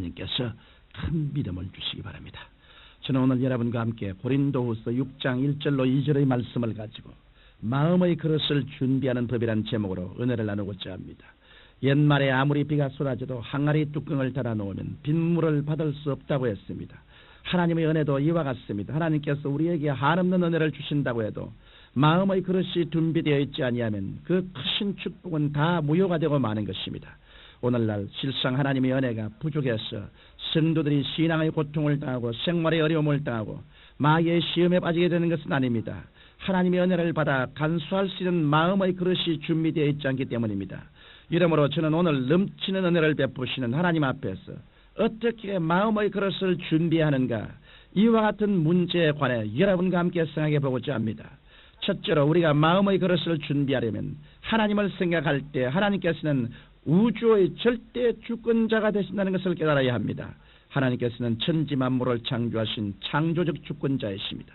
하나님께서 큰 믿음을 주시기 바랍니다. 저는 오늘 여러분과 함께 고린도후서 6장 1절로 2절의 말씀을 가지고 마음의 그릇을 준비하는 법이란 제목으로 은혜를 나누고자 합니다. 옛말에 아무리 비가 쏟아져도 항아리 뚜껑을 닫아놓으면 빗물을 받을 수 없다고 했습니다. 하나님의 은혜도 이와 같습니다. 하나님께서 우리에게 한없는 은혜를 주신다고 해도 마음의 그릇이 준비되어 있지 아니하면 그 크신 축복은 다 무효가 되고 마는 것입니다. 오늘날 실상 하나님의 은혜가 부족해서 성도들이 신앙의 고통을 당하고 생활의 어려움을 당하고 마귀의 시험에 빠지게 되는 것은 아닙니다. 하나님의 은혜를 받아 간수할 수 있는 마음의 그릇이 준비되어 있지 않기 때문입니다. 이러므로 저는 오늘 넘치는 은혜를 베푸시는 하나님 앞에서 어떻게 마음의 그릇을 준비하는가, 이와 같은 문제에 관해 여러분과 함께 생각해 보고자 합니다. 첫째로 우리가 마음의 그릇을 준비하려면 하나님을 생각할 때 하나님께서는 우주의 절대 주권자가 되신다는 것을 깨달아야 합니다. 하나님께서는 천지 만물을 창조하신 창조적 주권자이십니다.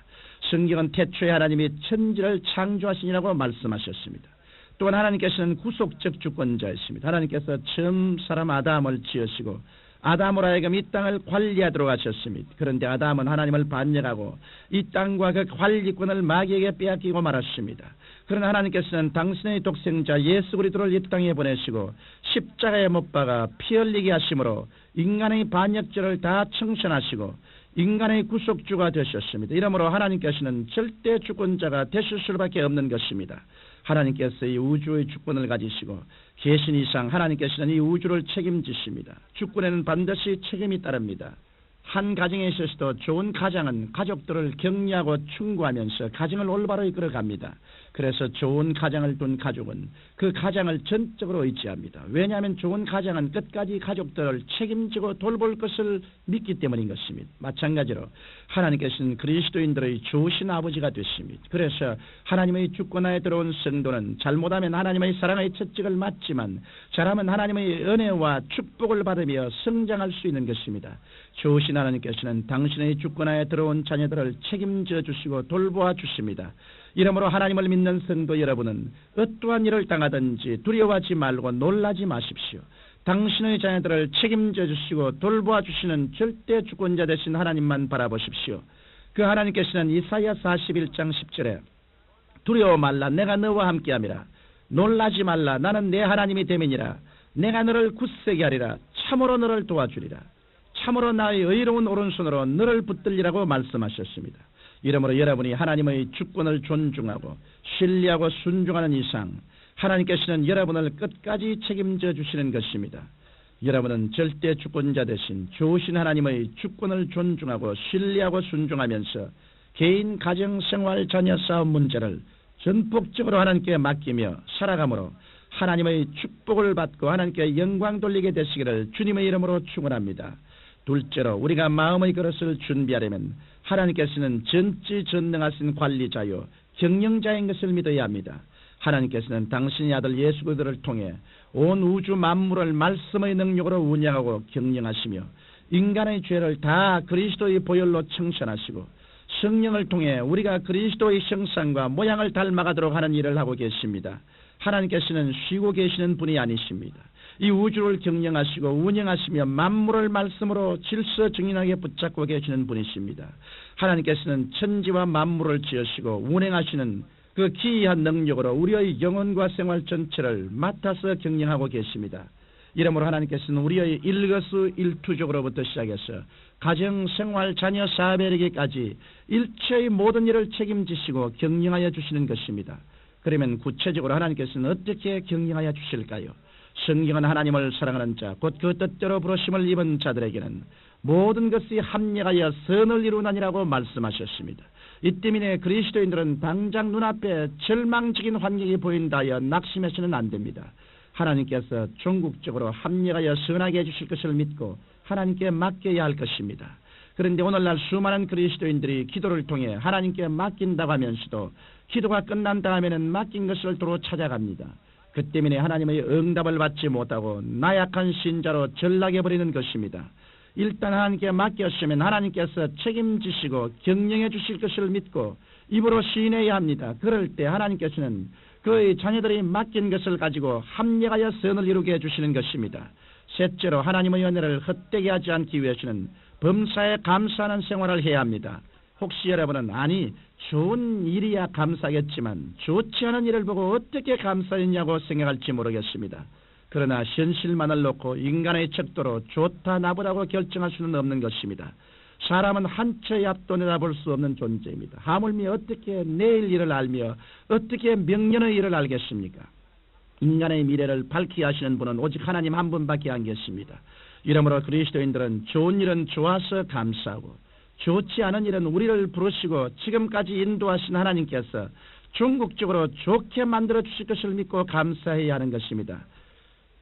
성경은 태초에 하나님이 천지를 창조하시니라고 말씀하셨습니다. 또한 하나님께서는 구속적 주권자이십니다. 하나님께서 처음 사람 아담을 지으시고 아담으로 하여금 이 땅을 관리하도록 하셨습니다. 그런데 아담은 하나님을 반역하고 이 땅과 그 관리권을 마귀에게 빼앗기고 말았습니다. 그러나 하나님께서는 당신의 독생자 예수 그리스도를 이 땅에 보내시고 십자가에 못 박아 피 흘리게 하심으로 인간의 반역죄를 다 청산하시고 인간의 구속주가 되셨습니다. 이러므로 하나님께서는 절대 주권자가 되실 수밖에 없는 것입니다. 하나님께서 이 우주의 주권을 가지시고 계신 이상 하나님께서는 이 우주를 책임지십니다. 주권에는 반드시 책임이 따릅니다. 한 가정에 있어서도 좋은 가장은 가족들을 격려하고 충고하면서 가정을 올바로 이끌어갑니다. 그래서 좋은 가장을 둔 가족은 그 가장을 전적으로 의지합니다. 왜냐하면 좋은 가장은 끝까지 가족들을 책임지고 돌볼 것을 믿기 때문인 것입니다. 마찬가지로 하나님께서는 그리스도인들의 좋으신 아버지가 되십니다. 그래서 하나님의 주권하에 들어온 성도는 잘못하면 하나님의 사랑의 채찍을 맞지만 잘하면 하나님의 은혜와 축복을 받으며 성장할 수 있는 것입니다. 좋으신 하나님께서는 당신의 주권하에 들어온 자녀들을 책임져 주시고 돌보아 주십니다. 이러므로 하나님을 믿는 성도 여러분은 어떠한 일을 당하든지 두려워하지 말고 놀라지 마십시오. 당신의 자녀들을 책임져 주시고 돌보아 주시는 절대 주권자 되신 하나님만 바라보십시오. 그 하나님께서는 이사야 41장 10절에 두려워 말라 내가 너와 함께함이라 놀라지 말라 나는 내 하나님이 됨이니라 내가 너를 굳세게 하리라 참으로 너를 도와주리라 참으로 나의 의로운 오른손으로 너를 붙들리라고 말씀하셨습니다. 이러므로 여러분이 하나님의 주권을 존중하고 신뢰하고 순종하는 이상 하나님께서는 여러분을 끝까지 책임져 주시는 것입니다. 여러분은 절대 주권자 대신 좋으신 하나님의 주권을 존중하고 신뢰하고 순종하면서 개인, 가정, 생활, 자녀 싸움 문제를 전폭적으로 하나님께 맡기며 살아감으로 하나님의 축복을 받고 하나님께 영광 돌리게 되시기를 주님의 이름으로 축원합니다. 둘째로 우리가 마음의 그릇을 준비하려면 하나님께서는 전지전능하신 관리자요 경영자인 것을 믿어야 합니다. 하나님께서는 당신의 아들 예수 그리스도를 통해 온 우주 만물을 말씀의 능력으로 운영하고 경영하시며 인간의 죄를 다 그리스도의 보혈로 청산하시고 성령을 통해 우리가 그리스도의 형상과 모양을 닮아가도록 하는 일을 하고 계십니다. 하나님께서는 쉬고 계시는 분이 아니십니다. 이 우주를 경영하시고 운영하시며 만물을 말씀으로 질서정연하게 붙잡고 계시는 분이십니다. 하나님께서는 천지와 만물을 지으시고 운행하시는 그 기이한 능력으로 우리의 영혼과 생활 전체를 맡아서 경영하고 계십니다. 이러므로 하나님께서는 우리의 일거수일투족으로부터 시작해서 가정, 생활, 자녀, 사업에 이르기까지 일체의 모든 일을 책임지시고 경영하여 주시는 것입니다. 그러면 구체적으로 하나님께서는 어떻게 경영하여 주실까요? 성경은 하나님을 사랑하는 자, 곧 그 뜻대로 부르심을 입은 자들에게는 모든 것이 합력하여 선을 이루나니라고 말씀하셨습니다. 이 때문에 그리스도인들은 당장 눈앞에 절망적인 환경이 보인다 하여 낙심해서는 안 됩니다. 하나님께서 종국적으로 합력하여 선하게 해주실 것을 믿고 하나님께 맡겨야 할 것입니다. 그런데 오늘날 수많은 그리스도인들이 기도를 통해 하나님께 맡긴다고 하면서도 기도가 끝난다 하면은 맡긴 것을 도로 찾아갑니다. 그 때문에 하나님의 응답을 받지 못하고 나약한 신자로 전락해버리는 것입니다. 일단 하나님께 맡겼으면 하나님께서 책임지시고 경영해 주실 것을 믿고 입으로 시인해야 합니다. 그럴 때 하나님께서는 그의 자녀들이 맡긴 것을 가지고 합력하여 선을 이루게 해주시는 것입니다. 셋째로 하나님의 은혜를 헛되게 하지 않기 위해서는 범사에 감사하는 생활을 해야 합니다. 혹시 여러분은 아니 좋은 일이야 감사하겠지만 좋지 않은 일을 보고 어떻게 감사했냐고 생각할지 모르겠습니다. 그러나 현실만을 놓고 인간의 척도로 좋다 나쁘다고 결정할 수는 없는 것입니다. 사람은 한 채의 앞도 내다볼 수 없는 존재입니다. 하물며 어떻게 내일 일을 알며 어떻게 명년의 일을 알겠습니까? 인간의 미래를 밝히게 하시는 분은 오직 하나님 한 분밖에 안 계십니다. 이러므로 그리스도인들은 좋은 일은 좋아서 감사하고 좋지 않은 일은 우리를 부르시고 지금까지 인도하신 하나님께서 궁극적으로 좋게 만들어 주실 것을 믿고 감사해야 하는 것입니다.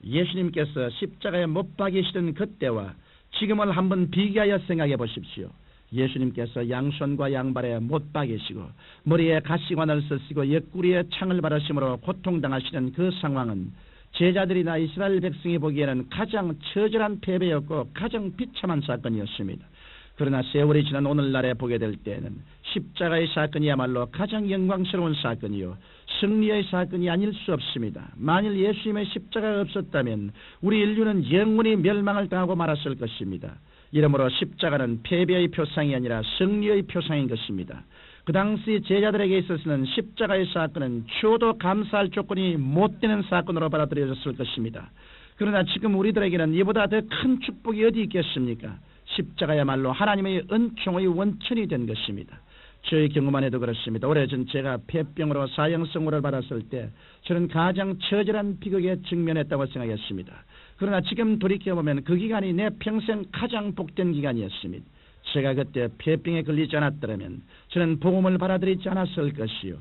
예수님께서 십자가에 못 박이시던 그때와 지금을 한번 비교하여 생각해 보십시오. 예수님께서 양손과 양발에 못 박이시고 머리에 가시관을 쓰시고 옆구리에 창을 바르심으로 고통당하시는 그 상황은 제자들이나 이스라엘 백성이 보기에는 가장 처절한 패배였고 가장 비참한 사건이었습니다. 그러나 세월이 지난 오늘날에 보게 될 때는 십자가의 사건이야말로 가장 영광스러운 사건이요 승리의 사건이 아닐 수 없습니다. 만일 예수님의 십자가가 없었다면 우리 인류는 영원히 멸망을 당하고 말았을 것입니다. 이러므로 십자가는 패배의 표상이 아니라 승리의 표상인 것입니다. 그 당시 제자들에게 있어서는 십자가의 사건은 추호도 감사할 조건이 못 되는 사건으로 받아들여졌을 것입니다. 그러나 지금 우리들에게는 이보다 더 큰 축복이 어디 있겠습니까? 십자가야말로 하나님의 은총의 원천이 된 것입니다. 저의 경우만 해도 그렇습니다. 오래전 제가 폐병으로 사형선고를 받았을 때 저는 가장 처절한 비극에 직면했다고 생각했습니다. 그러나 지금 돌이켜보면 그 기간이 내 평생 가장 복된 기간이었습니다. 제가 그때 폐병에 걸리지 않았더라면 저는 복음을 받아들이지 않았을 것이요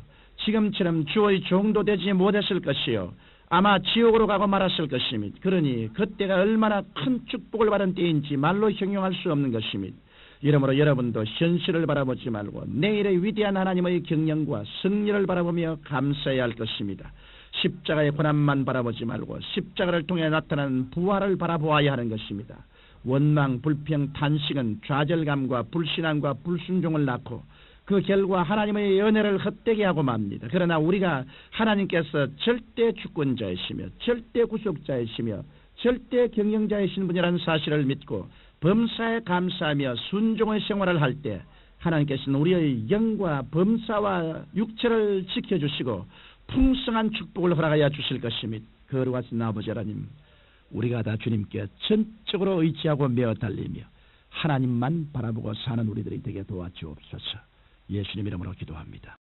지금처럼 주의 종도 되지 못했을 것이요 아마 지옥으로 가고 말았을 것입니다. 그러니 그때가 얼마나 큰 축복을 받은 때인지 말로 형용할 수 없는 것입니다. 이러므로 여러분도 현실을 바라보지 말고 내일의 위대한 하나님의 경영과 승리를 바라보며 감사해야 할 것입니다. 십자가의 고난만 바라보지 말고 십자가를 통해 나타나는 부활을 바라보아야 하는 것입니다. 원망, 불평, 탄식은 좌절감과 불신앙과 불순종을 낳고 그 결과 하나님의 은혜를 헛되게 하고 맙니다. 그러나 우리가 하나님께서 절대 주권자이시며 절대 구속자이시며 절대 경영자이신 분이라는 사실을 믿고 범사에 감사하며 순종의 생활을 할 때 하나님께서는 우리의 영과 범사와 육체를 지켜주시고 풍성한 축복을 허락하여 주실 것입니다. 거룩하신 아버지 하나님, 우리가 다 주님께 전적으로 의지하고 메어 달리며 하나님만 바라보고 사는 우리들이 되게 도와주옵소서. 예수님 이름으로 기도합니다.